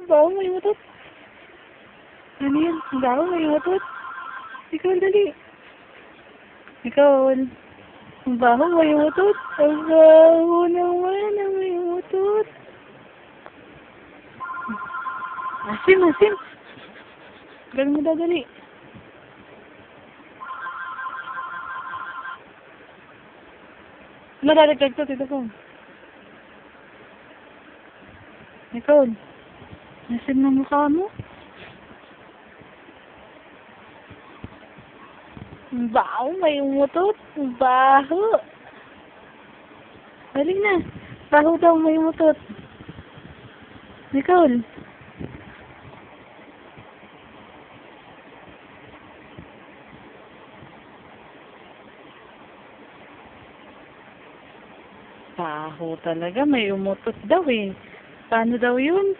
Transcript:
Baho may utot. Ano yan? Baho may utot. Ikaw, dali. Ikaw, baho may utot. Ang baho naman na may utot. Asim, asim. Galing mo dadali. Nadadagdag to, Tito Pong. Ikaw, asim na mukha mo. Baho, may umutot. Baho. Galing na. Baho daw, may umutot. Nicole. Baho talaga, may umutot daw eh. Paano daw yun?